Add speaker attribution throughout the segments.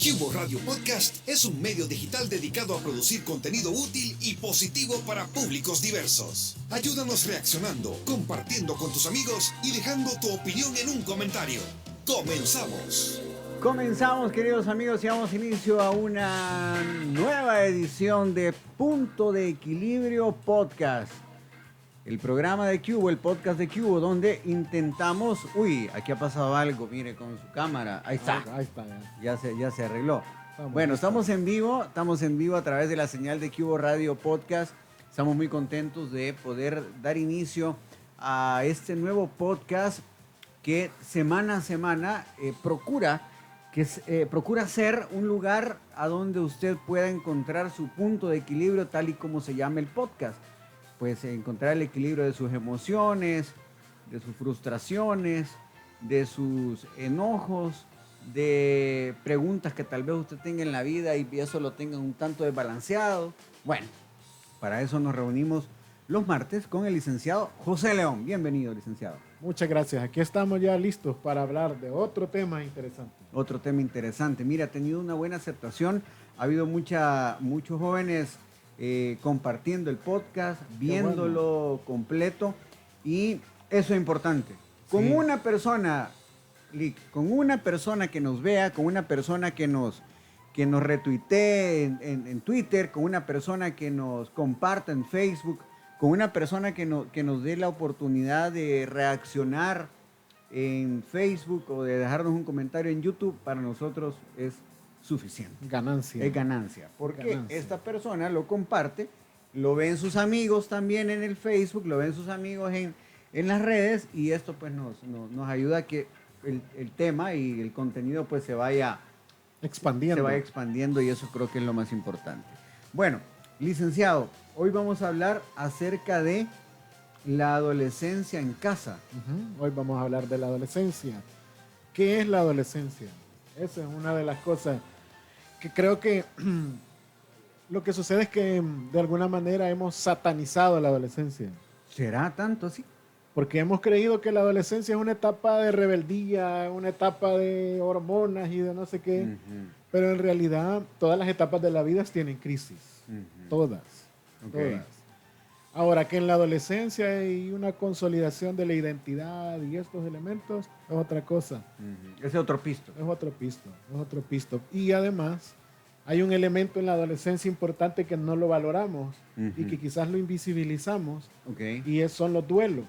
Speaker 1: Cubo Radio Podcast es un medio digital dedicado a producir contenido útil y positivo para públicos diversos. Ayúdanos reaccionando, compartiendo con tus amigos y dejando tu opinión en un comentario. ¡Comenzamos!
Speaker 2: Comenzamos, queridos amigos, y damos inicio a una nueva edición de Punto de Equilibrio Podcast. El programa de Cubo, el podcast de Cubo, donde intentamos... Uy, aquí ha pasado algo, mire, con su cámara. Ahí está.
Speaker 3: Ahí está.
Speaker 2: Ya se arregló. Bueno, estamos en vivo a través de la señal de Cubo Radio Podcast. Estamos muy contentos de poder dar inicio a este nuevo podcast que semana a semana procura ser un lugar a donde usted pueda encontrar su punto de equilibrio, tal y como se llama el podcast. Pues encontrar el equilibrio de sus emociones, de sus frustraciones, de sus enojos, de preguntas que tal vez usted tenga en la vida y eso lo tenga un tanto desbalanceado. Bueno, para eso nos reunimos los martes con el licenciado José León. Bienvenido, licenciado.
Speaker 3: Muchas gracias. Aquí estamos ya listos para hablar de otro tema interesante.
Speaker 2: Otro tema interesante. Mira, ha tenido una buena aceptación. Ha habido muchos jóvenes compartiendo el podcast, viéndolo completo, y eso es importante. Con
Speaker 3: Sí.
Speaker 2: una persona que nos vea, con una persona que nos retuitee en Twitter, con una persona que nos comparta en Facebook, con una persona que nos dé la oportunidad de reaccionar en Facebook o de dejarnos un comentario en YouTube, para nosotros es suficiente.
Speaker 3: Ganancia.
Speaker 2: Es ganancia, porque
Speaker 3: Ganancia.
Speaker 2: esta persona lo comparte, lo ven sus amigos también en el Facebook, lo ven sus amigos en las redes, y esto pues nos ayuda a que el tema y el contenido pues se vaya expandiendo, y eso creo que es lo más importante. Bueno, licenciado, hoy vamos a hablar acerca de la adolescencia en casa.
Speaker 3: Hoy vamos a hablar de la adolescencia. ¿Qué es la adolescencia? Esa es una de las cosas que creo que lo que sucede es que de alguna manera hemos satanizado la adolescencia.
Speaker 2: ¿Será tanto así?
Speaker 3: Porque hemos creído que la adolescencia es una etapa de rebeldía, una etapa de hormonas y de no sé qué. Pero en realidad todas las etapas de la vida tienen crisis. Todas.
Speaker 2: Okay.
Speaker 3: Todas. Ahora, que en la adolescencia hay una consolidación de la identidad y estos elementos, es otra cosa.
Speaker 2: Ese es otro pisto.
Speaker 3: Es otro pisto. Y además, hay un elemento en la adolescencia importante que no lo valoramos y que quizás lo invisibilizamos,
Speaker 2: Okay.
Speaker 3: y son los duelos.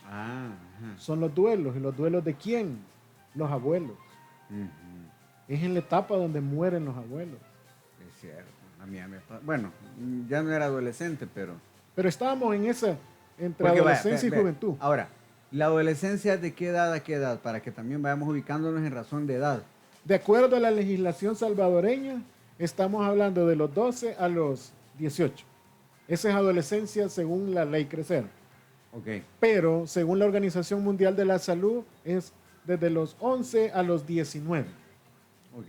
Speaker 2: Ajá.
Speaker 3: Son los duelos. ¿Y los duelos de quién? Los abuelos. Es en la etapa donde mueren los abuelos.
Speaker 2: Es cierto. A mí me pasa. Bueno, ya no era adolescente, pero...
Speaker 3: Pero estábamos en esa, entre
Speaker 2: Porque
Speaker 3: adolescencia
Speaker 2: vaya,
Speaker 3: y juventud.
Speaker 2: Ahora, ¿la adolescencia es de qué edad a qué edad? Para que también vayamos ubicándonos en razón de edad.
Speaker 3: De acuerdo a la legislación salvadoreña, estamos hablando de los 12 a los 18. Esa es adolescencia según la ley Crecer.
Speaker 2: Ok.
Speaker 3: Pero según la Organización Mundial de la Salud, es desde los 11 a los 19.
Speaker 2: Ok.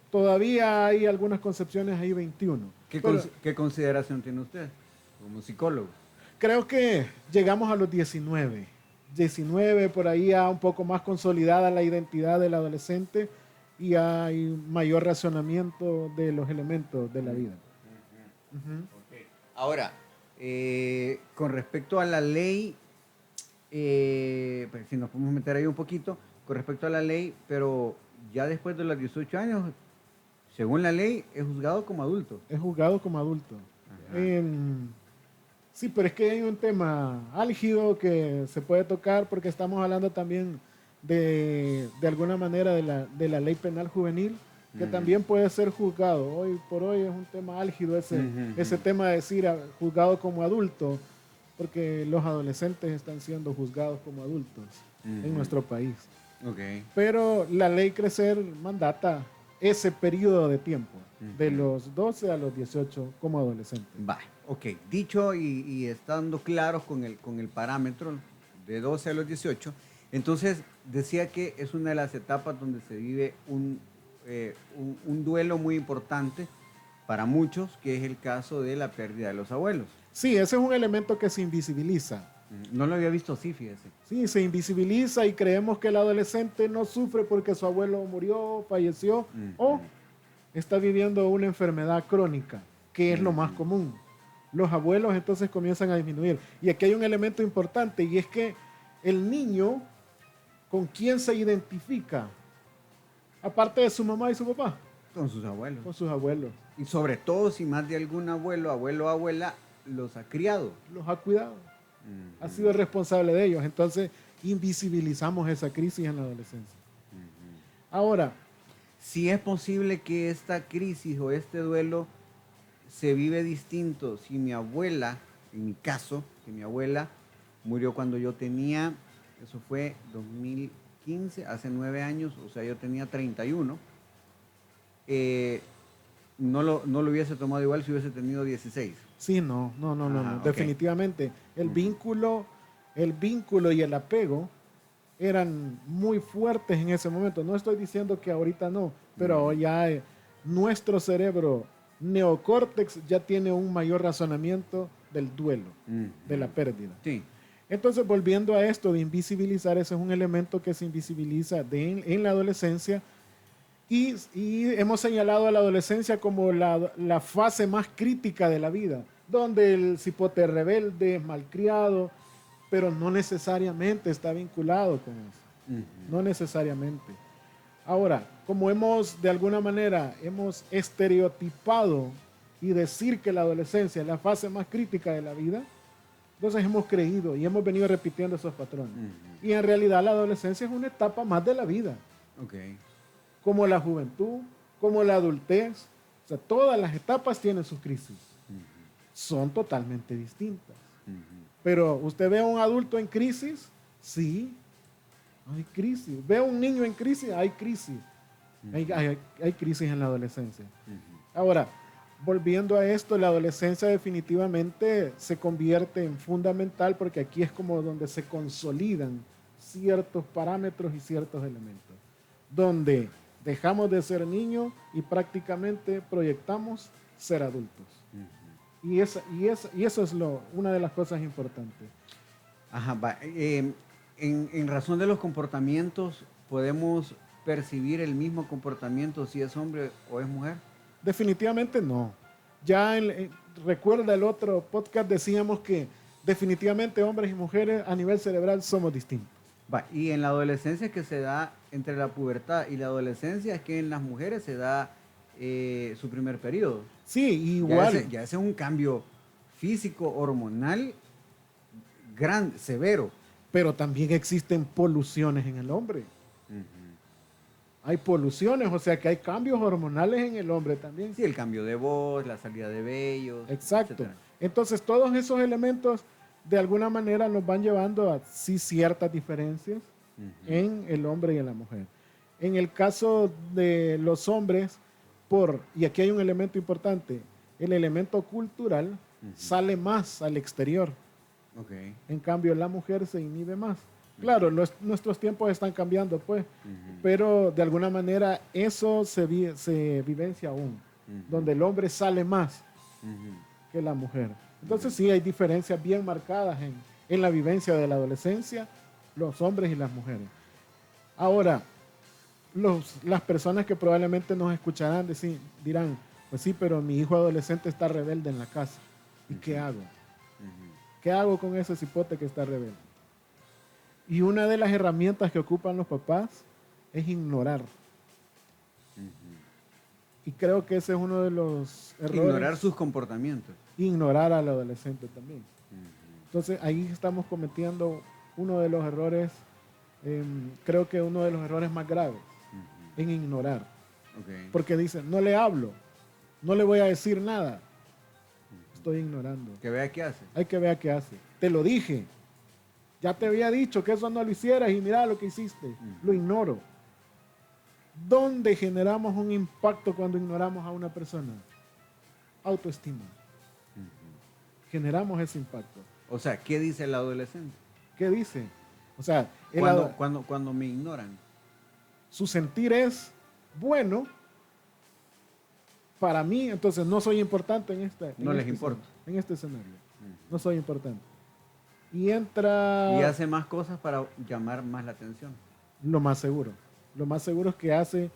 Speaker 3: Todavía hay algunas concepciones ahí 21.
Speaker 2: ¿Qué consideración tiene usted como psicólogo?
Speaker 3: Creo que llegamos a los 19. 19, por ahí ya un poco más consolidada la identidad del adolescente y hay mayor racionamiento de los elementos de la vida.
Speaker 2: Okay. Ahora, con respecto a la ley, pues si nos podemos meter ahí un poquito, con respecto a la ley, pero ya después de los 18 años, según la ley, es juzgado como adulto.
Speaker 3: Es juzgado como adulto. Sí, pero es que hay un tema álgido que se puede tocar porque estamos hablando también de alguna manera de la ley penal juvenil, que también puede ser juzgado. Hoy por hoy es un tema álgido ese tema de decir juzgado como adulto, porque los adolescentes están siendo juzgados como adultos en nuestro país.
Speaker 2: Okay.
Speaker 3: Pero la ley Crecer mandata ese periodo de tiempo, de los 12 a los 18 como adolescentes.
Speaker 2: Va, ok. Dicho y estando claros con el parámetro de 12 a los 18, entonces decía que es una de las etapas donde se vive un duelo muy importante para muchos, que es el caso de la pérdida de los abuelos.
Speaker 3: Sí, ese es un elemento que se invisibiliza.
Speaker 2: No lo había visto así, fíjese.
Speaker 3: Sí, se invisibiliza y creemos que el adolescente no sufre porque su abuelo murió, falleció, o está viviendo una enfermedad crónica, que es lo más común. Los abuelos entonces comienzan a disminuir. Y aquí hay un elemento importante, y es que el niño, ¿con quién se identifica? Aparte de su mamá y su papá.
Speaker 2: Con sus abuelos.
Speaker 3: Con sus abuelos.
Speaker 2: Y sobre todo si más de algún abuelo o abuela los ha criado.
Speaker 3: Los ha cuidado. Ha sido responsable de ellos. Entonces, invisibilizamos esa crisis en la adolescencia. Ahora,
Speaker 2: Si es posible que esta crisis o este duelo se vive distinto si mi abuela, en mi caso, que mi abuela murió cuando yo tenía, eso fue 2015, hace 9 años, o sea, yo tenía 31. No lo hubiese tomado igual si hubiese tenido 16.
Speaker 3: sí, no,
Speaker 2: Ajá, ok.
Speaker 3: definitivamente. El vínculo y el apego eran muy fuertes en ese momento. No estoy diciendo que ahorita no, pero ya nuestro cerebro neocórtex ya tiene un mayor razonamiento del duelo, de la pérdida.
Speaker 2: Sí.
Speaker 3: Entonces, volviendo a esto de invisibilizar, ese es un elemento que se invisibiliza en la adolescencia y hemos señalado a la adolescencia como la fase más crítica de la vida, donde el cipote rebelde es malcriado, pero no necesariamente está vinculado con eso. No necesariamente. Ahora, como de alguna manera, hemos estereotipado y decir que la adolescencia es la fase más crítica de la vida, entonces hemos creído y hemos venido repitiendo esos patrones. Y en realidad la adolescencia es una etapa más de la vida,
Speaker 2: Okay.
Speaker 3: como la juventud, como la adultez. O sea, todas las etapas tienen sus crisis. Son totalmente distintas. Pero usted ve a un adulto en crisis, sí, hay crisis. Ve a un niño en crisis, hay crisis. Hay crisis en la adolescencia. Ahora, volviendo a esto, la adolescencia definitivamente se convierte en fundamental porque aquí es como donde se consolidan ciertos parámetros y ciertos elementos. Donde dejamos de ser niños y prácticamente proyectamos ser adultos. Y eso es una de las cosas importantes.
Speaker 2: Ajá, en razón de los comportamientos, ¿podemos percibir el mismo comportamiento si es hombre o es mujer?
Speaker 3: Definitivamente no. Ya recuerda el otro podcast, decíamos que definitivamente hombres y mujeres a nivel cerebral somos distintos.
Speaker 2: Y en la adolescencia que se da entre la pubertad y la adolescencia es que en las mujeres se da su primer periodo.
Speaker 3: Sí, igual.
Speaker 2: Ya ese es un cambio físico, hormonal, grande, severo.
Speaker 3: Pero también existen poluciones en el hombre. Hay poluciones, o sea que hay cambios hormonales en el hombre también.
Speaker 2: Sí, el cambio de voz, la salida de vellos.
Speaker 3: Exacto.
Speaker 2: Etcétera.
Speaker 3: Entonces todos esos elementos de alguna manera nos van llevando a sí ciertas diferencias en el hombre y en la mujer. En el caso de los hombres, y aquí hay un elemento importante, el elemento cultural sale más al exterior.
Speaker 2: Okay.
Speaker 3: En cambio, la mujer se inhibe más. Claro, nuestros tiempos están cambiando, pues, pero de alguna manera eso se vivencia aún, donde el hombre sale más que la mujer. Entonces sí hay diferencias bien marcadas en la vivencia de la adolescencia, los hombres y las mujeres. Ahora, las personas que probablemente nos escucharán dirán, pues sí, pero mi hijo adolescente está rebelde en la casa. ¿Y qué hago? ¿Qué hago con ese cipote que está rebelde? Y una de las herramientas que ocupan los papás es ignorar. Y creo que ese es uno de los errores.
Speaker 2: Ignorar sus comportamientos.
Speaker 3: Ignorar al adolescente también. Entonces ahí estamos cometiendo uno de los errores, creo que uno de los errores más graves, en ignorar.
Speaker 2: Okay.
Speaker 3: Porque dicen, no le hablo, no le voy a decir nada. Estoy ignorando.
Speaker 2: Que vea qué hace.
Speaker 3: Hay que ver qué hace. Te lo dije. Ya te había dicho que eso no lo hicieras y mira lo que hiciste. Lo ignoro. ¿Dónde generamos un impacto cuando ignoramos a una persona? Autoestima. Generamos ese impacto.
Speaker 2: O sea, ¿qué dice el adolescente?
Speaker 3: ¿Qué dice? O sea,
Speaker 2: Cuando me ignoran.
Speaker 3: su sentir es bueno para mí, entonces no soy importante en
Speaker 2: No les importa.
Speaker 3: En este escenario. No soy importante. Y entra...
Speaker 2: Y hace más cosas para llamar más la atención.
Speaker 3: Lo más seguro. Lo más seguro es que hace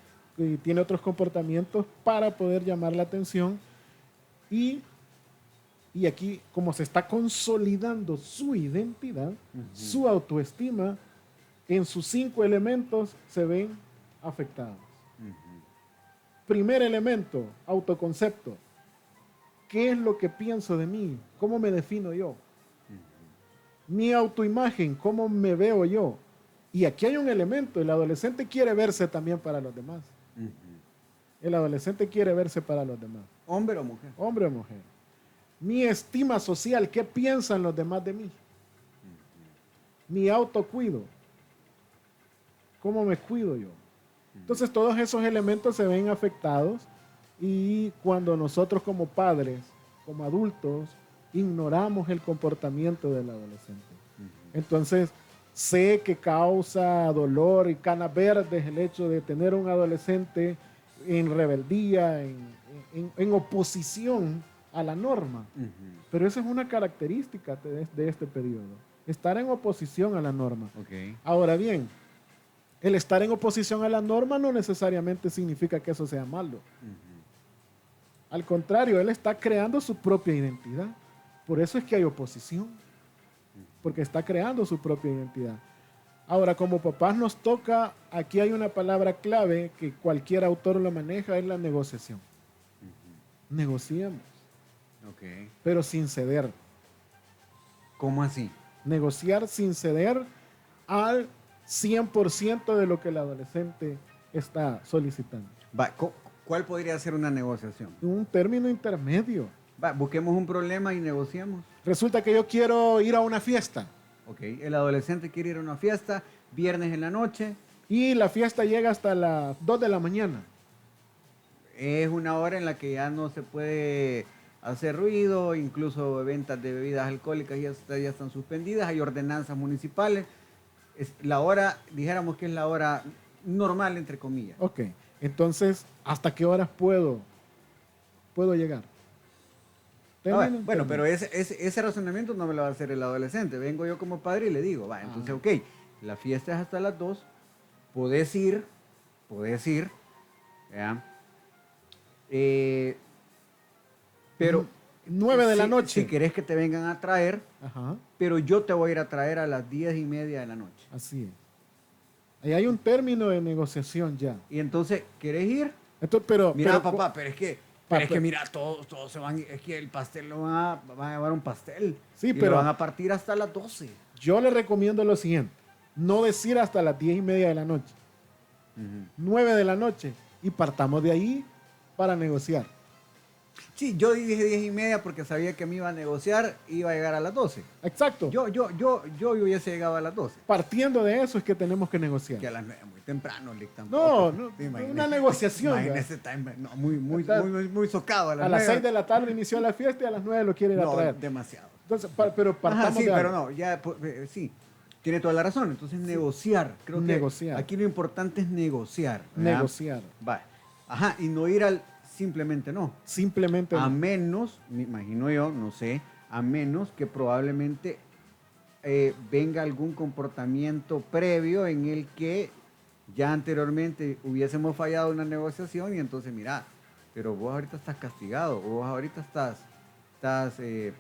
Speaker 3: y tiene otros comportamientos para poder llamar la atención. Y aquí, como se está consolidando su identidad, su autoestima, en sus 5 elementos se ven afectados. Primer elemento, autoconcepto. ¿Qué es lo que pienso de mí? ¿Cómo me defino yo? Mi autoimagen, ¿cómo me veo yo? Y aquí hay un elemento, el adolescente quiere verse también para los demás. El adolescente quiere verse para los demás.
Speaker 2: ¿Hombre o mujer?
Speaker 3: Hombre o mujer. Mi estima social, ¿qué piensan los demás de mí? Mi autocuido, ¿cómo me cuido yo? Entonces todos esos elementos se ven afectados y cuando nosotros como padres, como adultos, ignoramos el comportamiento del adolescente. Entonces sé que causa dolor y canas verdes el hecho de tener un adolescente en rebeldía, en oposición a la norma. Pero esa es una característica de este periodo, estar en oposición a la norma. Ahora bien, el estar en oposición a la norma no necesariamente significa que eso sea malo. Al contrario, él está creando su propia identidad. Por eso es que hay oposición, porque está creando su propia identidad. Ahora, como papás nos toca, aquí hay una palabra clave que cualquier autor lo maneja, es la negociación. Negociemos, pero sin ceder.
Speaker 2: ¿Cómo así?
Speaker 3: Negociar sin ceder al 100% de lo que el adolescente está solicitando.
Speaker 2: ¿Cuál podría ser una negociación?
Speaker 3: Un término intermedio.
Speaker 2: Busquemos un problema y negociemos.
Speaker 3: Resulta que yo quiero ir a una fiesta.
Speaker 2: El adolescente quiere ir a una fiesta, viernes en la noche.
Speaker 3: Y la fiesta llega hasta las 2 de la mañana.
Speaker 2: Es una hora en la que ya no se puede hacer ruido, incluso ventas de bebidas alcohólicas ya están suspendidas, hay ordenanzas municipales. Es la hora, dijéramos que es la hora normal, entre comillas.
Speaker 3: Entonces, ¿hasta qué horas puedo llegar?
Speaker 2: Bueno, pero ese razonamiento no me lo va a hacer el adolescente. Vengo yo como padre y le digo, entonces, la fiesta es hasta las 2, podés ir, ¿ya? Pero
Speaker 3: 9 de la noche.
Speaker 2: Si querés que te vengan a traer, pero yo te voy a ir a traer a las 10:30 de la noche.
Speaker 3: Así es. Ahí hay un término de negociación ya.
Speaker 2: Y entonces, ¿querés ir?
Speaker 3: Entonces,
Speaker 2: mira, papá, pero es que mira, todos se van, es que el pastel lo van a llevar un pastel.
Speaker 3: Sí,
Speaker 2: pero lo van a partir hasta las 12.
Speaker 3: Yo le recomiendo lo siguiente, no decir hasta las 10:30 de la noche, 9 de la noche, y partamos de ahí para negociar.
Speaker 2: Sí, yo dije 10:30 porque sabía que me iba a negociar y iba a llegar a las 12.
Speaker 3: Exacto.
Speaker 2: Yo hubiese llegado a las 12.
Speaker 3: Partiendo de eso es que tenemos que negociar.
Speaker 2: Que a las 9 muy temprano, Lick,
Speaker 3: tampoco. No, una negociación.
Speaker 2: Imagínese, muy socado.
Speaker 3: A las 6 de la tarde inició la fiesta y a las 9 lo quiere ir a traer.
Speaker 2: Demasiado.
Speaker 3: Entonces, pero partamos
Speaker 2: sí,
Speaker 3: de
Speaker 2: pero
Speaker 3: algo.
Speaker 2: no, ya, sí, tiene toda la razón. Entonces, negociar. Creo
Speaker 3: negociar.
Speaker 2: Que aquí lo importante es negociar.
Speaker 3: Negociar.
Speaker 2: Va. Y no ir al simplemente no.
Speaker 3: Simplemente
Speaker 2: no. A menos, me imagino yo, no sé, a menos que probablemente venga algún comportamiento previo en el que ya anteriormente hubiésemos fallado una negociación y entonces, mira, pero vos ahorita estás castigado, o vos ahorita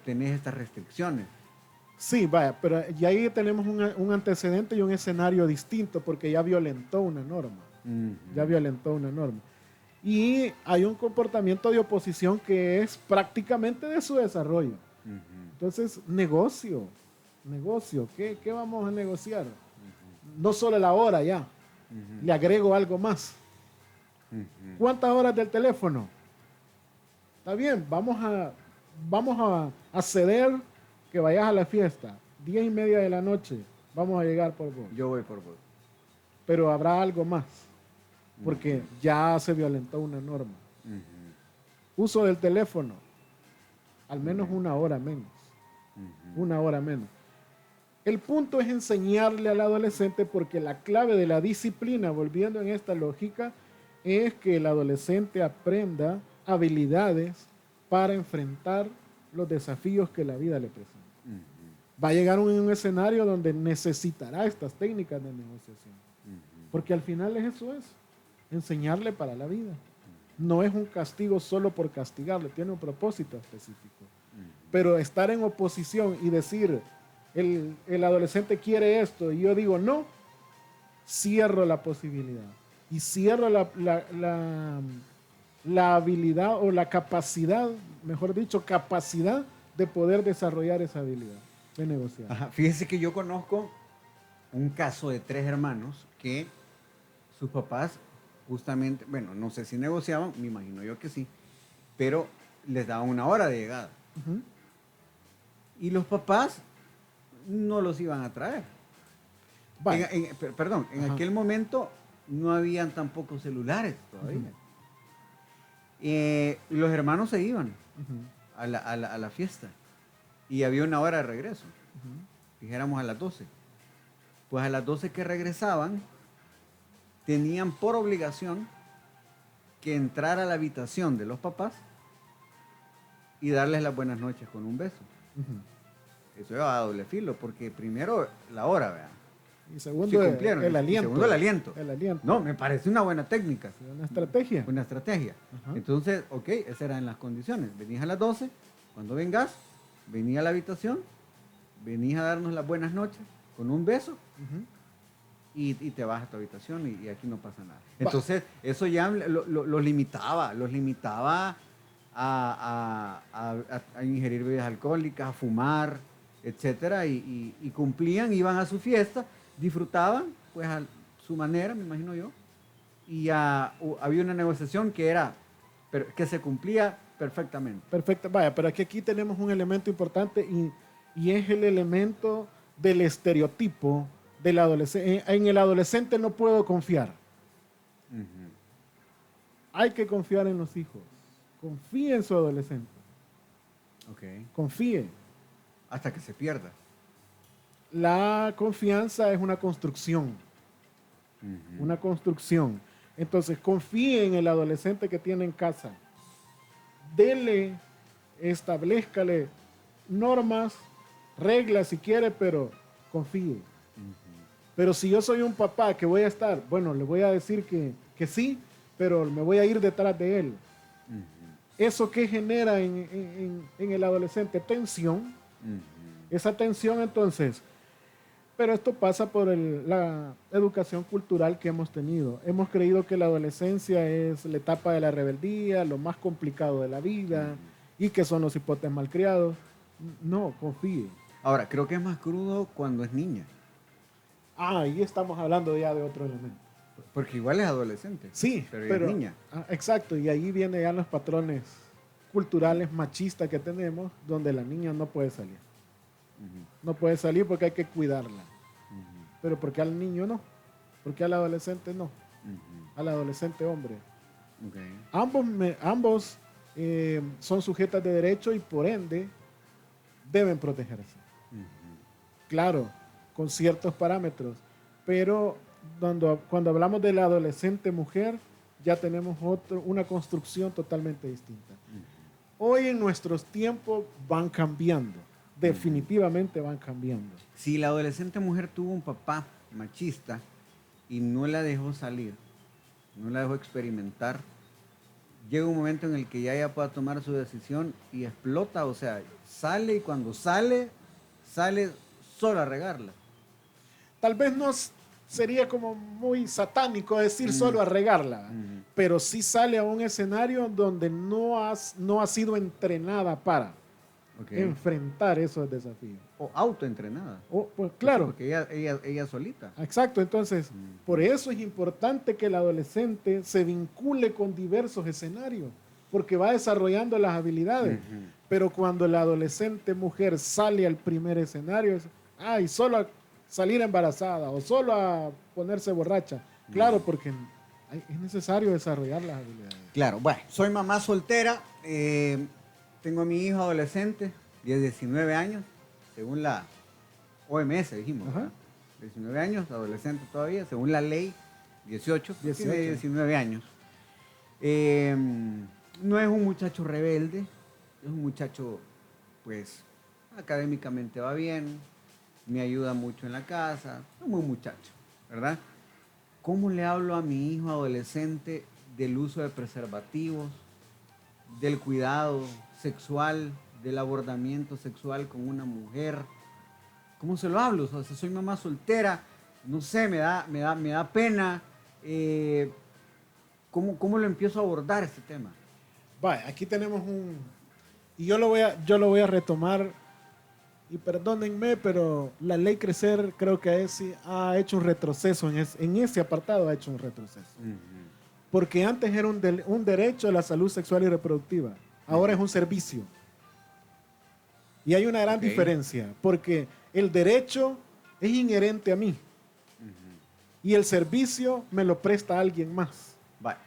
Speaker 2: tenés estas restricciones.
Speaker 3: Sí, vaya, pero ya ahí tenemos un antecedente y un escenario distinto porque ya violentó una norma. Ya violentó una norma. Y hay un comportamiento de oposición que es prácticamente de su desarrollo. Entonces, negocio. ¿Qué vamos a negociar? No solo la hora ya. Le agrego algo más. ¿Cuántas horas del teléfono? Está bien, vamos a ceder que vayas a la fiesta. 10:30 de la noche. Vamos a llegar por vos.
Speaker 2: Yo voy por vos.
Speaker 3: Pero habrá algo más. Porque ya se violentó una norma. Uso del teléfono. Al menos una hora menos. Una hora menos. El punto es enseñarle al adolescente porque la clave de la disciplina, volviendo en esta lógica, es que el adolescente aprenda habilidades para enfrentar los desafíos que la vida le presenta. Va a llegar un escenario donde necesitará estas técnicas de negociación. Porque al final eso es. enseñarle para la vida. No es un castigo solo por castigarle, tiene un propósito específico. Pero estar en oposición y decir, el adolescente quiere esto, y yo digo no, cierro la posibilidad. Y cierro la habilidad o la capacidad, mejor dicho, capacidad de poder desarrollar esa habilidad de negociar.
Speaker 2: Ajá, fíjese que yo conozco un caso de 3 hermanos que sus papás justamente, bueno, no sé si negociaban, me imagino yo que sí, pero les daban una hora de llegada.
Speaker 3: Ujú.
Speaker 2: Y los papás no los iban a traer.
Speaker 3: Vale.
Speaker 2: Perdón, en
Speaker 3: Ajá.
Speaker 2: aquel momento no habían tampoco celulares todavía. Los hermanos se iban
Speaker 3: Ujú,
Speaker 2: a la fiesta y había una hora de regreso,
Speaker 3: ujú.
Speaker 2: dijéramos a las 12. Pues a las 12 que regresaban, tenían por obligación que entrar a la habitación de los papás y darles las buenas noches con un beso.
Speaker 3: Ujú.
Speaker 2: Eso era a doble filo, porque primero la hora, ¿verdad?
Speaker 3: Y segundo,
Speaker 2: Sí cumplieron.
Speaker 3: el
Speaker 2: Y
Speaker 3: aliento.
Speaker 2: segundo, el aliento.
Speaker 3: El aliento.
Speaker 2: No, me parece una buena técnica.
Speaker 3: Una estrategia.
Speaker 2: Una estrategia.
Speaker 3: Ajá.
Speaker 2: Entonces, ok, esas eran las condiciones. Venís a las 12, cuando vengas, venís a la habitación, venís a darnos las buenas noches con un beso
Speaker 3: Ujú.
Speaker 2: y te vas a tu habitación y aquí no pasa nada. Entonces, eso ya los limitaba a ingerir bebidas alcohólicas, a fumar, etcétera, y cumplían, iban a su fiesta, disfrutaban, pues a su manera, me imagino yo, y había una negociación que se cumplía perfectamente.
Speaker 3: Perfecto. Vaya, pero aquí tenemos un elemento importante y es el elemento del estereotipo del adolescente. En el adolescente no puedo confiar.
Speaker 2: Ujú.
Speaker 3: Hay que confiar en los hijos. Confíe en su adolescente.
Speaker 2: Ok.
Speaker 3: Confíe.
Speaker 2: Hasta que se pierda.
Speaker 3: La confianza es una construcción.
Speaker 2: Ujú.
Speaker 3: Una construcción. Entonces, confíe en el adolescente que tiene en casa. Dele, establezcale normas, reglas si quiere, pero confíe. Pero si yo soy un papá que voy a estar, bueno, le voy a decir que sí, pero me voy a ir detrás de él.
Speaker 2: Ujú.
Speaker 3: ¿Eso qué genera en el adolescente? Tensión.
Speaker 2: Ujú.
Speaker 3: Esa tensión entonces, pero esto pasa por la educación cultural que hemos tenido. Hemos creído que la adolescencia es la etapa de la rebeldía, lo más complicado de la vida, y que son los hipotes malcriados. No, confíe.
Speaker 2: Ahora, creo que es más crudo cuando es niña,
Speaker 3: Ah, ahí estamos hablando ya de otro elemento.
Speaker 2: porque igual es adolescente,
Speaker 3: Sí,
Speaker 2: pero ella es niña.
Speaker 3: Exacto, y ahí vienen ya los patrones culturales machistas que tenemos, donde la niña no puede salir.
Speaker 2: Ujú.
Speaker 3: No puede salir porque hay que cuidarla.
Speaker 2: Ujú.
Speaker 3: Pero ¿por qué al niño no? ¿Por qué al adolescente no?
Speaker 2: Ujú.
Speaker 3: Al adolescente hombre.
Speaker 2: Ok.
Speaker 3: Ambos son sujetas de derecho y por ende deben protegerse.
Speaker 2: Ujú.
Speaker 3: Claro, con ciertos parámetros. Pero cuando hablamos de la adolescente mujer, ya tenemos una construcción totalmente distinta. Hoy en nuestros tiempos van cambiando. Definitivamente van cambiando.
Speaker 2: Si la adolescente mujer tuvo un papá machista y no la dejó salir, no la dejó experimentar, llega un momento en el que ya ella pueda tomar su decisión y explota, o sea, sale y cuando sale solo a regarla.
Speaker 3: Tal vez no sería como muy satánico decir solo a regarla,
Speaker 2: Ujú.
Speaker 3: pero sí sale a un escenario donde no ha sido entrenada para
Speaker 2: Ok.
Speaker 3: enfrentar esos desafíos.
Speaker 2: O autoentrenada.
Speaker 3: Pues
Speaker 2: Sí,
Speaker 3: claro,
Speaker 2: porque ella solita.
Speaker 3: exacto. Entonces, por eso es importante que el adolescente se vincule con diversos escenarios, porque va desarrollando las habilidades.
Speaker 2: Ujú.
Speaker 3: Pero cuando la adolescente mujer sale al primer escenario, y solo a salir embarazada o solo a ponerse borracha. Claro, porque es necesario desarrollar las habilidades.
Speaker 2: Claro, bueno, soy mamá soltera, tengo a mi hijo adolescente, de 19 años, según la OMS dijimos,
Speaker 3: Ajá.
Speaker 2: ¿verdad? 19 años, adolescente todavía, según la ley, 18,
Speaker 3: 18.
Speaker 2: tiene 19 años. No es un muchacho rebelde, es un muchacho, pues, académicamente va bien, me ayuda mucho en la casa, es un buen muchacho, ¿verdad? ¿cómo le hablo a mi hijo adolescente del uso de preservativos, del cuidado sexual, del abordamiento sexual con una mujer? ¿Cómo se lo hablo? O sea, si soy mamá soltera, no sé, me da pena. ¿Cómo lo empiezo a abordar este tema?
Speaker 3: Vaya, aquí tenemos y yo lo voy a retomar, y perdónenme, pero la ley Crecer creo que ha hecho un retroceso, en ese apartado ha hecho un retroceso. Porque antes era un derecho a la salud sexual y reproductiva, ahora es un servicio. Y hay una gran diferencia, porque el derecho es inherente a mí, y el servicio me lo presta alguien más.
Speaker 2: Vale.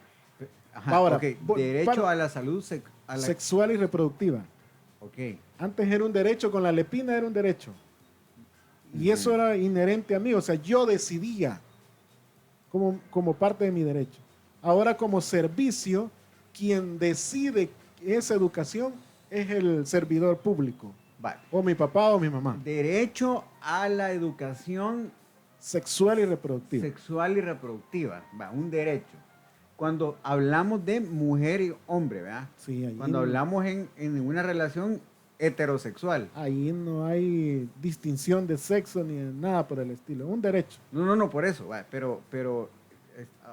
Speaker 2: Ajá,
Speaker 3: Ahora,
Speaker 2: derecho a la salud
Speaker 3: sexual y reproductiva.
Speaker 2: Ok.
Speaker 3: Antes era un derecho, con la lepina era un derecho. Y eso era inherente a mí, o sea, yo decidía como parte de mi derecho. Ahora como servicio, quien decide esa educación es el servidor público.
Speaker 2: Vale.
Speaker 3: O mi papá o mi mamá.
Speaker 2: Derecho a la educación
Speaker 3: sexual y reproductiva.
Speaker 2: Sexual y reproductiva, va, un derecho. Cuando hablamos de mujer y hombre, ¿verdad?
Speaker 3: Sí,
Speaker 2: cuando hablamos en una relación heterosexual.
Speaker 3: Ahí no hay distinción de sexo ni de nada por el estilo. Un derecho.
Speaker 2: No, por eso. Va, pero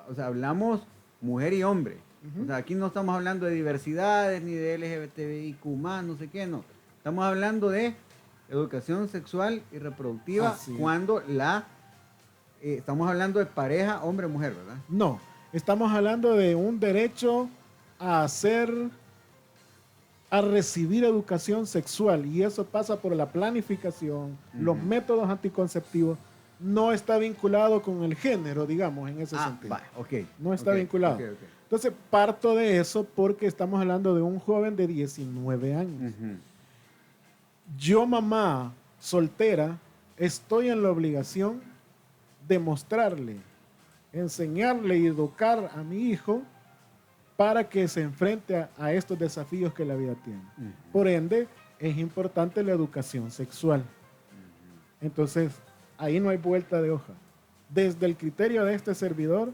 Speaker 2: o sea, hablamos mujer y hombre. O sea, aquí no estamos hablando de diversidades ni de LGBTIQ+, no sé qué, no. Estamos hablando de educación sexual y reproductiva cuando estamos hablando de pareja hombre-mujer, ¿verdad?
Speaker 3: No, estamos hablando de un derecho a recibir educación sexual, y eso pasa por la planificación, los métodos anticonceptivos. No está vinculado con el género, digamos, en ese sentido. No está vinculado. Entonces, parto de eso porque estamos hablando de un joven de 19 años. Yo, mamá soltera, estoy en la obligación de mostrarle, enseñarle y educar a mi hijo para que se enfrente a estos desafíos que la vida tiene. Por ende, es importante la educación sexual. Entonces, ahí no hay vuelta de hoja. Desde el criterio de este servidor,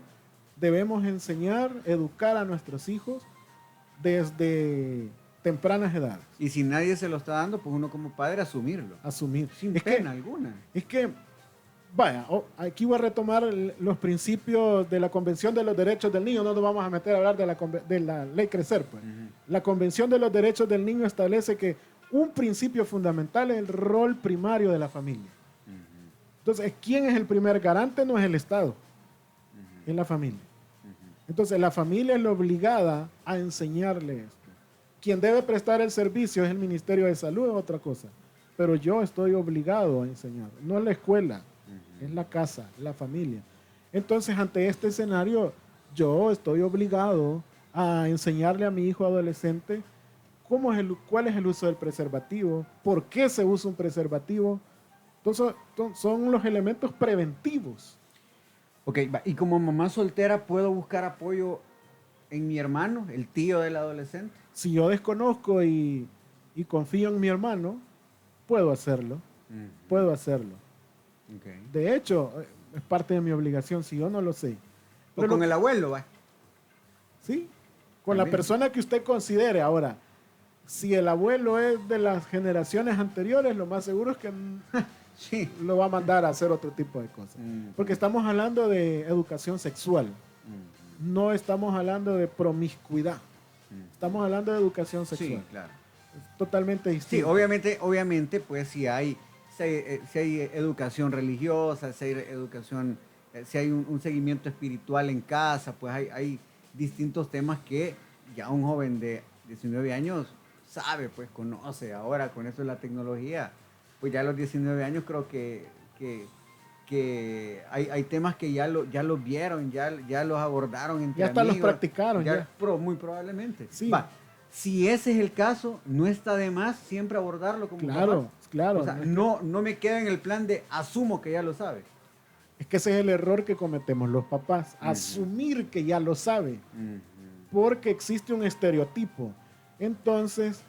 Speaker 3: debemos enseñar, educar a nuestros hijos desde tempranas edades.
Speaker 2: Y si nadie se lo está dando, pues uno como padre asumirlo.
Speaker 3: Asumir.
Speaker 2: Sin pena alguna.
Speaker 3: Es que, vaya, aquí voy a retomar los principios de la Convención de los Derechos del Niño. No nos vamos a meter a hablar de la Ley Crecer, pues. La Convención de los Derechos del Niño establece que un principio fundamental es el rol primario de la familia. Entonces, ¿quién es el primer garante? No es el Estado, es la familia. Entonces, la familia es la obligada a enseñarle esto. Quien debe prestar el servicio es el Ministerio de Salud, es otra cosa. Pero yo estoy obligado a enseñar. No es la escuela, es la casa, la familia. Entonces, ante este escenario, yo estoy obligado a enseñarle a mi hijo adolescente cuál es el uso del preservativo, por qué se usa un preservativo. Entonces, son los elementos preventivos.
Speaker 2: Ok, y como mamá soltera, ¿puedo buscar apoyo en mi hermano, el tío del adolescente?
Speaker 3: Si yo desconozco y confío en mi hermano, puedo hacerlo. Puedo hacerlo.
Speaker 2: Okay.
Speaker 3: De hecho, es parte de mi obligación si yo no lo sé.
Speaker 2: Pero con el abuelo, va.
Speaker 3: Sí, con
Speaker 2: También.
Speaker 3: la persona que usted considere. Ahora, si el abuelo es de las generaciones anteriores, lo más seguro es que
Speaker 2: sí,
Speaker 3: lo va a mandar a hacer otro tipo de cosas. Porque estamos hablando de educación sexual. No estamos hablando de promiscuidad. Estamos hablando de educación sexual.
Speaker 2: Sí, claro.
Speaker 3: Es totalmente distinto.
Speaker 2: Sí, obviamente, pues si hay educación religiosa, si hay un seguimiento espiritual en casa, pues hay distintos temas que ya un joven de 19 años sabe, pues conoce. Ahora con esto de la tecnología, pues ya a los 19 años creo que hay temas que ya los vieron, ya los abordaron entre
Speaker 3: ya hasta
Speaker 2: amigos,
Speaker 3: los practicaron.
Speaker 2: Muy probablemente.
Speaker 3: Sí.
Speaker 2: Va, si ese es el caso, no está de más siempre abordarlo como
Speaker 3: Claro,
Speaker 2: papás.
Speaker 3: claro.
Speaker 2: O sea, no me queda en el plan de asumo que ya lo sabe.
Speaker 3: Es que ese es el error que cometemos los papás, asumir que ya lo sabe, porque existe un estereotipo. Entonces,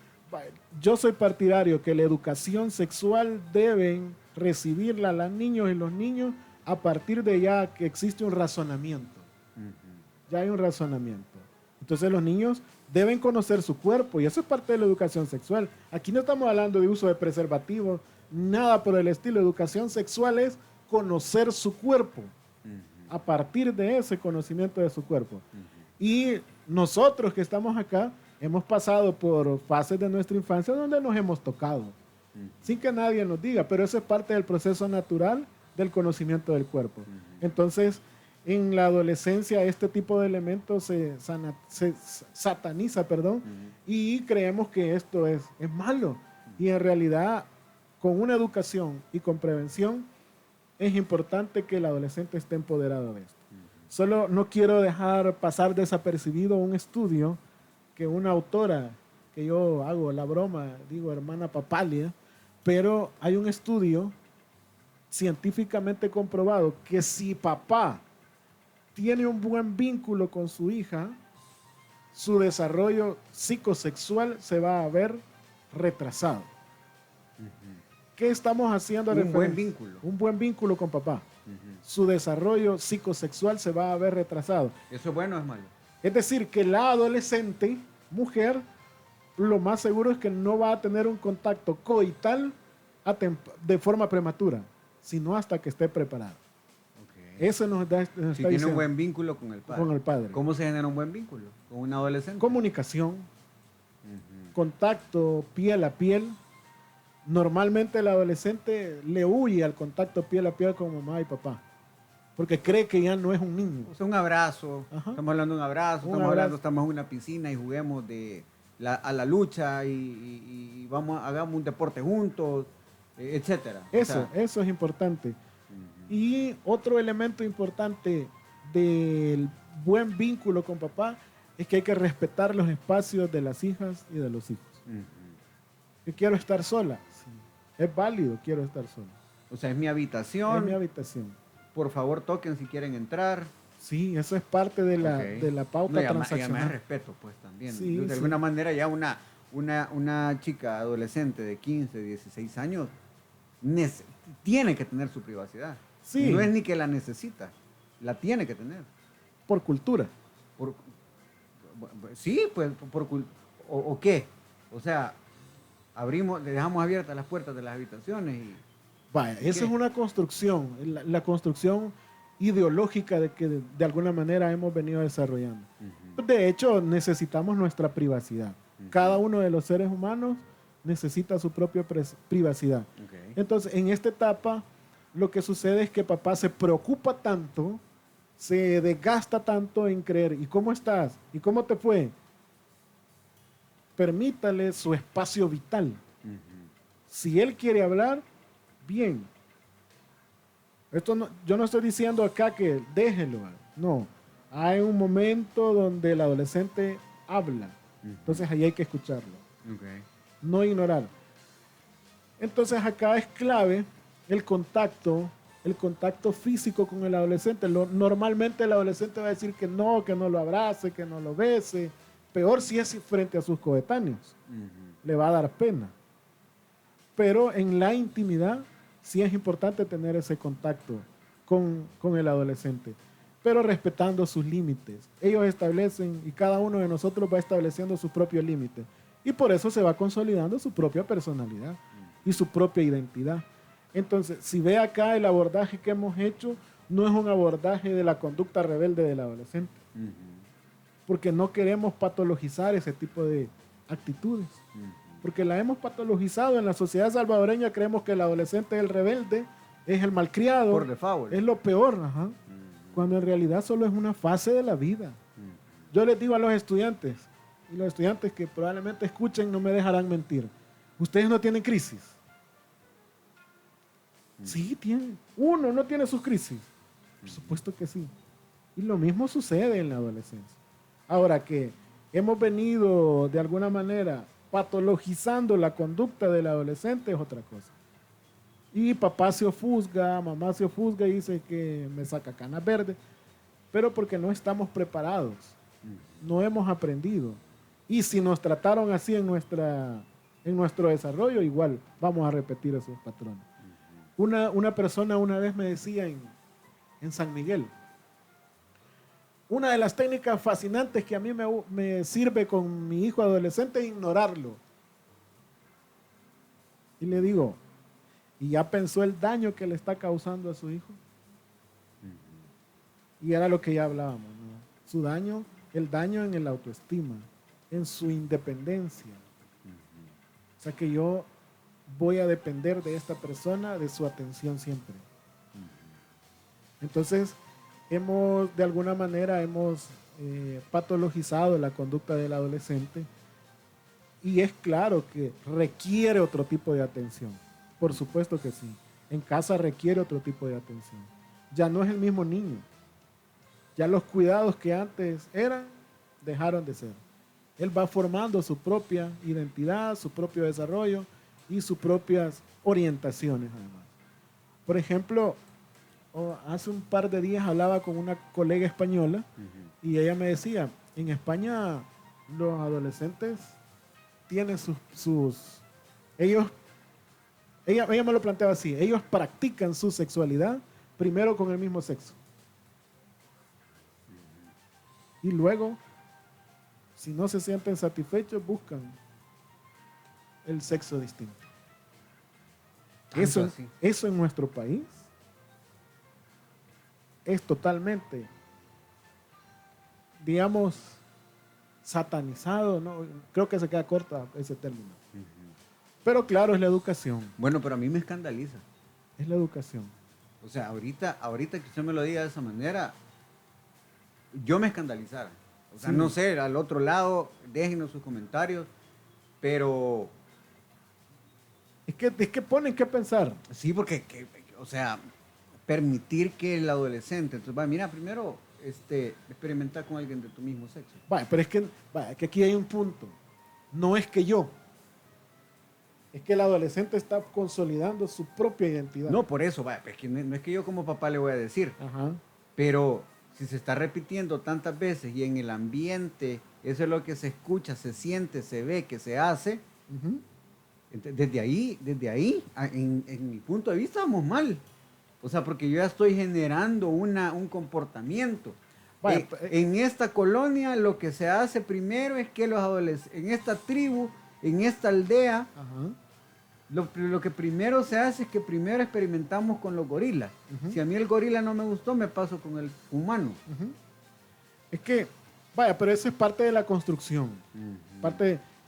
Speaker 3: yo soy partidario que la educación sexual deben recibirla las niños y los niños a partir de ya que existe un razonamiento. Ya hay un razonamiento. Entonces los niños deben conocer su cuerpo y eso es parte de la educación sexual. Aquí no estamos hablando de uso de preservativos, nada por el estilo. Educación sexual es conocer su cuerpo. A partir de ese conocimiento de su cuerpo. Y nosotros que estamos acá hemos pasado por fases de nuestra infancia donde nos hemos tocado, sin que nadie nos diga, pero eso es parte del proceso natural del conocimiento del cuerpo. Entonces, en la adolescencia este tipo de elementos se sataniza, y creemos que esto es malo. Y en realidad, con una educación y con prevención, es importante que el adolescente esté empoderado de esto. Solo no quiero dejar pasar desapercibido un estudio que una autora, que yo hago la broma, digo hermana Papalia, pero hay un estudio científicamente comprobado que si papá tiene un buen vínculo con su hija, su desarrollo psicosexual se va a ver retrasado. ¿Qué estamos haciendo?
Speaker 2: Un buen vínculo.
Speaker 3: Un buen vínculo con papá. Su desarrollo psicosexual se va a ver retrasado.
Speaker 2: ¿Eso es bueno o es malo?
Speaker 3: Es decir, que la adolescente, mujer, lo más seguro es que no va a tener un contacto coital de forma prematura, sino hasta que esté preparada. Eso nos está
Speaker 2: Si tiene
Speaker 3: diciendo.
Speaker 2: un buen vínculo con el padre.
Speaker 3: Con el padre.
Speaker 2: ¿Cómo se genera un buen vínculo con un adolescente?
Speaker 3: Comunicación, contacto piel a piel. Normalmente el adolescente le huye al contacto piel a piel con mamá y papá, porque cree que ya no es un niño.
Speaker 2: O sea, un abrazo.
Speaker 3: Ajá.
Speaker 2: Estamos hablando de un abrazo. Estamos en una piscina y juguemos a la lucha y hagamos un deporte juntos, etcétera.
Speaker 3: Eso es importante. Y otro elemento importante del buen vínculo con papá es que hay que respetar los espacios de las hijas y de los hijos. Yo quiero estar sola. Sí. Es válido, quiero estar sola.
Speaker 2: O sea, es mi habitación.
Speaker 3: Es mi habitación.
Speaker 2: Por favor, toquen si quieren entrar.
Speaker 3: Sí, eso es parte de la pauta transaccional.
Speaker 2: Y además respeto, pues, también.
Speaker 3: Sí,
Speaker 2: de alguna manera ya una chica adolescente de 15, 16 años tiene que tener su privacidad.
Speaker 3: Sí.
Speaker 2: No es ni que la necesita, la tiene que tener.
Speaker 3: Por cultura.
Speaker 2: Sí, pues, ¿o qué? O sea, le dejamos abiertas las puertas de las habitaciones y...
Speaker 3: Vaya, esa es una construcción, la construcción ideológica de que de alguna manera hemos venido desarrollando. De hecho, necesitamos nuestra privacidad. Cada uno de los seres humanos necesita su propia privacidad. Entonces, en esta etapa, lo que sucede es que papá se preocupa tanto, se desgasta tanto en creer, ¿y cómo estás? ¿Y cómo te fue? Permítale su espacio vital. Si él quiere hablar, bien. Yo no estoy diciendo acá que déjelo. No. Hay un momento donde el adolescente habla. Entonces ahí hay que escucharlo. No ignorar. Entonces acá es clave el contacto físico con el adolescente. Normalmente el adolescente va a decir que no lo abrace, que no lo bese. Peor si es frente a sus coetáneos. Le va a dar pena. Pero en la intimidad sí es importante tener ese contacto con el adolescente, pero respetando sus límites. Ellos establecen y cada uno de nosotros va estableciendo sus propios límites. Y por eso se va consolidando su propia personalidad y su propia identidad. Entonces, si ve acá el abordaje que hemos hecho, no es un abordaje de la conducta rebelde del adolescente. Porque no queremos patologizar ese tipo de actitudes. Porque la hemos patologizado en la sociedad salvadoreña. Creemos que el adolescente es el rebelde, es el malcriado,
Speaker 2: por default,
Speaker 3: es lo peor, cuando en realidad solo es una fase de la vida. Yo les digo a los estudiantes, y los estudiantes que probablemente escuchen no me dejarán mentir, ustedes no tienen crisis. Sí, tienen. Uno no tiene sus crisis. Por supuesto que sí. Y lo mismo sucede en la adolescencia. Ahora que hemos venido de alguna manera patologizando la conducta del adolescente es otra cosa. Y papá se ofusga, mamá se ofusga y dice que me saca canas verdes, pero porque no estamos preparados, no hemos aprendido. Y si nos trataron así en nuestro desarrollo, igual vamos a repetir esos patrones. Una persona una vez me decía en San Miguel. Una de las técnicas fascinantes que a mí me sirve con mi hijo adolescente es ignorarlo. Y le digo, ¿y ya pensó el daño que le está causando a su hijo? Y era lo que ya hablábamos, ¿no? Su daño, el daño en el autoestima, en su independencia. O sea que yo voy a depender de esta persona, de su atención siempre. Entonces, de alguna manera hemos patologizado la conducta del adolescente y es claro que requiere otro tipo de atención. Por supuesto que sí. En casa requiere otro tipo de atención. Ya no es el mismo niño. Ya los cuidados que antes eran, dejaron de ser. Él va formando su propia identidad, su propio desarrollo y sus propias orientaciones además. Por ejemplo, hace un par de días hablaba con una colega española y ella me decía, en España los adolescentes tienen ella me lo planteaba así, ellos practican su sexualidad primero con el mismo sexo. Y luego, si no se sienten satisfechos, buscan el sexo distinto. Eso en nuestro país es totalmente, digamos, satanizado, ¿no? Creo que se queda corta ese término. Pero claro, es la educación.
Speaker 2: Bueno, pero a mí me escandaliza.
Speaker 3: Es la educación.
Speaker 2: O sea, ahorita que usted me lo diga de esa manera, yo me escandalizara. O sea, no sé, al otro lado, déjenos sus comentarios, pero...
Speaker 3: Es que ponen que pensar.
Speaker 2: Sí, porque, o sea, permitir que el adolescente, entonces, va, mira, primero, experimentar con alguien de tu mismo sexo.
Speaker 3: Vaya, pero es que aquí hay un punto. No es que es que el adolescente está consolidando su propia identidad.
Speaker 2: No, por eso, vaya, es que no es que yo como papá le voy a decir,
Speaker 3: Ajá.
Speaker 2: pero si se está repitiendo tantas veces y en el ambiente, eso es lo que se escucha, se siente, se ve, que se hace, desde ahí, en mi punto de vista, vamos mal. O sea, porque yo ya estoy generando un comportamiento.
Speaker 3: Vaya,
Speaker 2: en esta colonia lo que se hace primero es que los adolescentes, en esta tribu, en esta aldea,
Speaker 3: ajá.
Speaker 2: Lo que primero se hace es que primero experimentamos con los gorilas. Si a mí el gorila no me gustó, me paso con el humano.
Speaker 3: Es que, vaya, pero eso es parte de la construcción.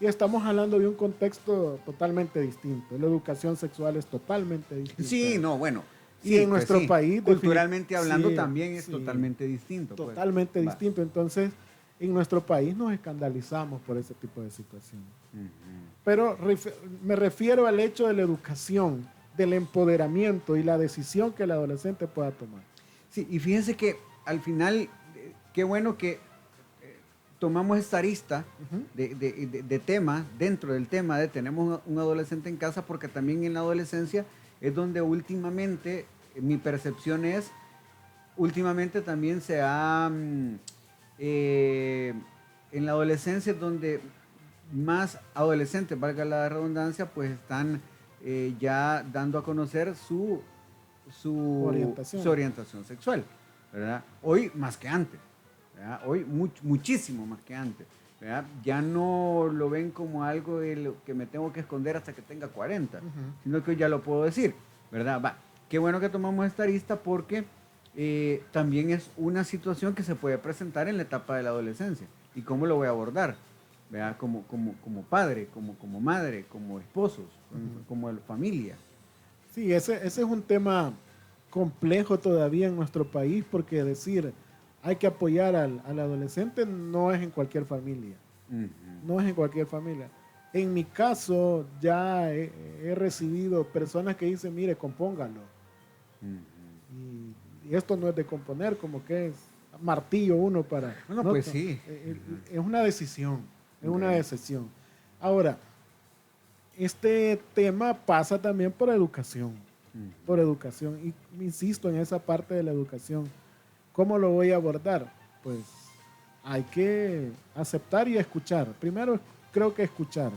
Speaker 3: Y estamos hablando de un contexto totalmente distinto. La educación sexual es totalmente distinta.
Speaker 2: Sí, no, bueno.
Speaker 3: Y en nuestro país...
Speaker 2: Culturalmente hablando también es totalmente distinto.
Speaker 3: Totalmente distinto. Entonces, en nuestro país nos escandalizamos por ese tipo de situaciones. Pero me refiero al hecho de la educación, del empoderamiento y la decisión que el adolescente pueda tomar.
Speaker 2: Sí, y fíjense que al final, qué bueno que tomamos esta arista de tema, dentro del tema de tenemos un adolescente en casa, porque también en la adolescencia es donde últimamente, mi percepción es, últimamente también se ha, en la adolescencia es donde más adolescentes, valga la redundancia, pues están ya dando a conocer su orientación sexual, ¿verdad? Hoy más que antes, ¿verdad? Hoy muchísimo más que antes, ¿verdad? Ya no lo ven como algo de lo que me tengo que esconder hasta que tenga 40, sino que hoy ya lo puedo decir, ¿verdad? Va, qué bueno que tomamos esta arista porque también es una situación que se puede presentar en la etapa de la adolescencia. ¿Y cómo lo voy a abordar? ¿Verdad? Como padre, como madre, como esposos, como familia.
Speaker 3: Sí, ese es un tema complejo todavía en nuestro país, porque decir hay que apoyar al adolescente no es en cualquier familia. No es en cualquier familia. En mi caso ya he recibido personas que dicen, mire, compóngalo. Y esto no es de componer, como que es martillo uno para...
Speaker 2: No, pues sí.
Speaker 3: Es una decisión. Es una decisión. Ahora, este tema pasa también por educación. Por educación. Y insisto en esa parte de la educación. ¿Cómo lo voy a abordar? Pues hay que aceptar y escuchar. Primero, creo que escuchar.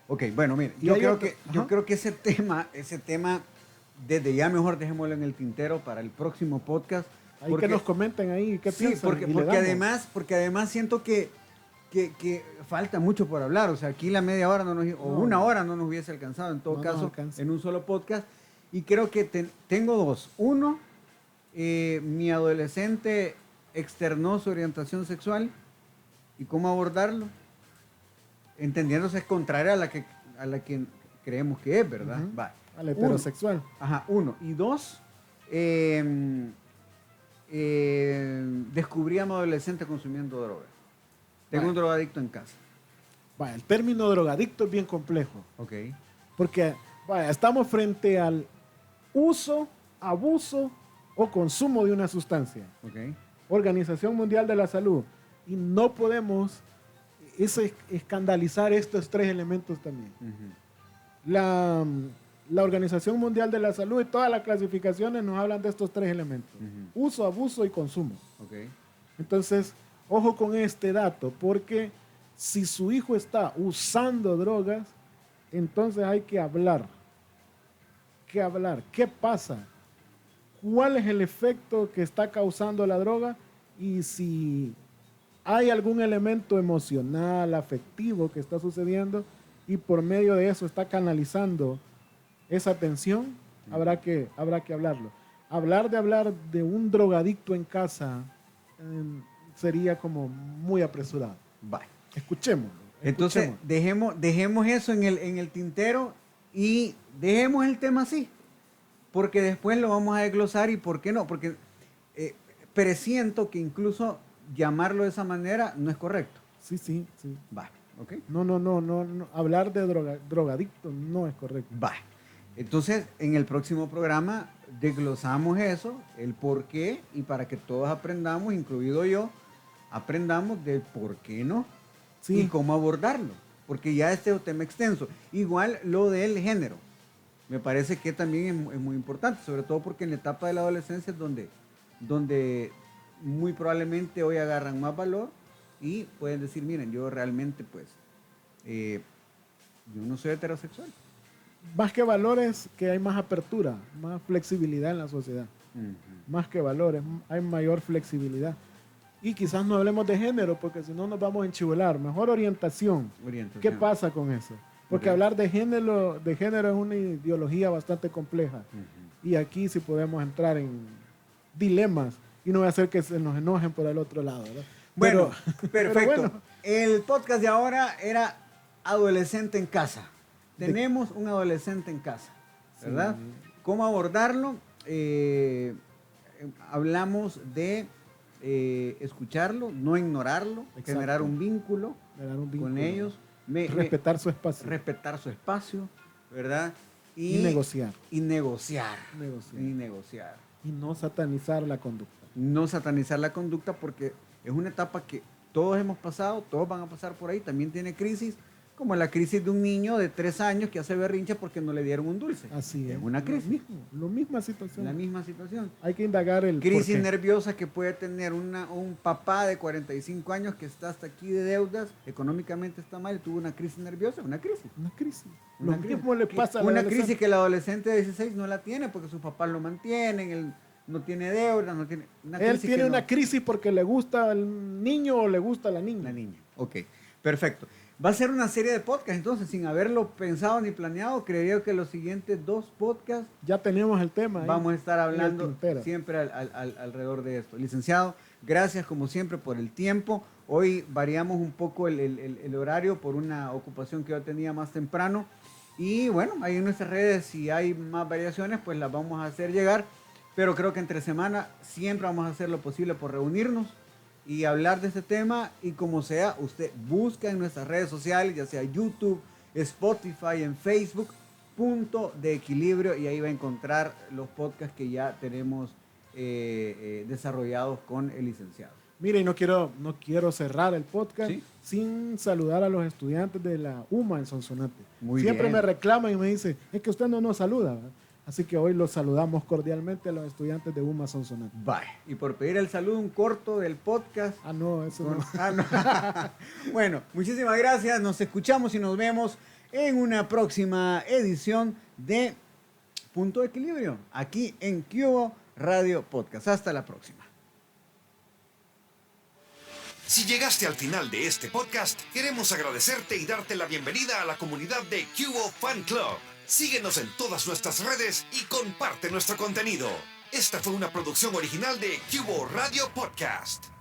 Speaker 2: Ok, bueno, mire, yo creo que ese tema desde ya mejor dejémoslo en el tintero para el próximo podcast.
Speaker 3: Ahí que nos comenten ahí qué
Speaker 2: sí,
Speaker 3: piensan.
Speaker 2: porque además siento que falta mucho por hablar. O sea, aquí la media hora una hora no nos hubiese alcanzado, en todo caso, en un solo podcast. Y creo que tengo dos. Uno, mi adolescente externó su orientación sexual y cómo abordarlo, entendiéndose es contraria a la que creemos que es, ¿verdad?
Speaker 3: Uh-huh.
Speaker 2: Va.
Speaker 3: Al heterosexual.
Speaker 2: Uno. Y dos, descubrí a mi adolescente consumiendo droga. Tengo un drogadicto en casa.
Speaker 3: Vaya, el término drogadicto es bien complejo.
Speaker 2: Ok.
Speaker 3: Porque, vaya, estamos frente al uso, abuso o consumo de una sustancia.
Speaker 2: Ok.
Speaker 3: Organización Mundial de la Salud. Y no podemos escandalizar estos tres elementos también.
Speaker 2: Uh-huh.
Speaker 3: La Organización Mundial de la Salud y todas las clasificaciones nos hablan de estos tres elementos.
Speaker 2: Uh-huh.
Speaker 3: Uso, abuso y consumo.
Speaker 2: Okay.
Speaker 3: Entonces, ojo con este dato, porque si su hijo está usando drogas, entonces hay que hablar. ¿Qué pasa? ¿Cuál es el efecto que está causando la droga? Y si hay algún elemento emocional, afectivo que está sucediendo y por medio de eso está canalizando esa tensión, habrá que hablarlo. Hablar de un drogadicto en casa sería como muy apresurado.
Speaker 2: Vale.
Speaker 3: Escuchémoslo.
Speaker 2: Entonces, dejemos eso en el tintero y dejemos el tema así, porque después lo vamos a desglosar. ¿Y por qué no? Porque presiento que incluso llamarlo de esa manera no es correcto.
Speaker 3: Sí.
Speaker 2: Va, ¿ok?
Speaker 3: No. Hablar de drogadicto no es correcto.
Speaker 2: Va. Entonces, en el próximo programa desglosamos eso, el por qué, y para que todos aprendamos, incluido yo, aprendamos del por qué no y cómo abordarlo. Porque ya este es un tema extenso. Igual lo del género. Me parece que también es muy importante, sobre todo porque en la etapa de la adolescencia es donde muy probablemente hoy agarran más valor y pueden decir, miren, yo realmente pues, yo no soy heterosexual.
Speaker 3: Más que valores, que hay más apertura, más flexibilidad en la sociedad.
Speaker 2: Uh-huh.
Speaker 3: Más que valores, hay mayor flexibilidad. Y quizás no hablemos de género, porque si no nos vamos a enchivolar. Mejor orientación. ¿Qué pasa con eso? Porque hablar de género es una ideología bastante compleja. Uh-huh. Y aquí sí podemos entrar en dilemas y no va a hacer que se nos enojen por el otro lado, ¿verdad?
Speaker 2: Bueno, perfecto. El podcast de ahora era adolescente en casa. Tenemos un adolescente en casa, ¿verdad? Sí. ¿Cómo abordarlo? Hablamos de escucharlo, no ignorarlo, exacto, generar un vínculo con ellos.
Speaker 3: Respetar su espacio.
Speaker 2: Respetar su espacio, ¿verdad?
Speaker 3: Y negociar.
Speaker 2: Y negociar.
Speaker 3: Y no satanizar la conducta.
Speaker 2: No satanizar la conducta, porque es una etapa que todos hemos pasado, todos van a pasar por ahí, también tiene crisis, como la crisis de un niño de 3 años que hace berrinche porque no le dieron un dulce.
Speaker 3: Así es.
Speaker 2: Es una crisis.
Speaker 3: La misma situación.
Speaker 2: La misma situación.
Speaker 3: Hay que indagar el
Speaker 2: crisis nerviosa que puede tener un papá de 45 años que está hasta aquí de deudas, económicamente está mal, tuvo una crisis nerviosa, una crisis.
Speaker 3: Lo mismo le pasa a la
Speaker 2: una crisis que el adolescente de 16 no la tiene porque sus papás lo mantienen, él no tiene deudas, no tiene...
Speaker 3: Él tiene una crisis porque le gusta al niño o le gusta a la niña.
Speaker 2: La niña, ok, perfecto. Va a ser una serie de podcasts, entonces, sin haberlo pensado ni planeado, creería que los siguientes 2 podcasts...
Speaker 3: Ya tenemos el tema.
Speaker 2: Vamos a estar hablando siempre alrededor de esto. Licenciado, gracias como siempre por el tiempo. Hoy variamos un poco el horario por una ocupación que yo tenía más temprano. Y bueno, ahí en nuestras redes, si hay más variaciones, pues las vamos a hacer llegar. Pero creo que entre semana siempre vamos a hacer lo posible por reunirnos y hablar de este tema, y como sea, usted busca en nuestras redes sociales, ya sea YouTube, Spotify, en Facebook, Punto de Equilibrio, y ahí va a encontrar los podcasts que ya tenemos desarrollados con el licenciado.
Speaker 3: Mire, y no quiero cerrar el podcast sin saludar a los estudiantes de la UMA en Sonsonate. Siempre me reclaman y me dicen, es que usted no nos saluda, ¿verdad? Así que hoy los saludamos cordialmente a los estudiantes de UMA Sonsonate.
Speaker 2: Bye. Y por pedir el saludo, un corto del podcast.
Speaker 3: No, eso no.
Speaker 2: No. Bueno, muchísimas gracias. Nos escuchamos y nos vemos en una próxima edición de Punto de Equilibrio, aquí en Cubo Radio Podcast. Hasta la próxima.
Speaker 1: Si llegaste al final de este podcast, queremos agradecerte y darte la bienvenida a la comunidad de Cubo Fan Club. Síguenos en todas nuestras redes y comparte nuestro contenido. Esta fue una producción original de Cubo Radio Podcast.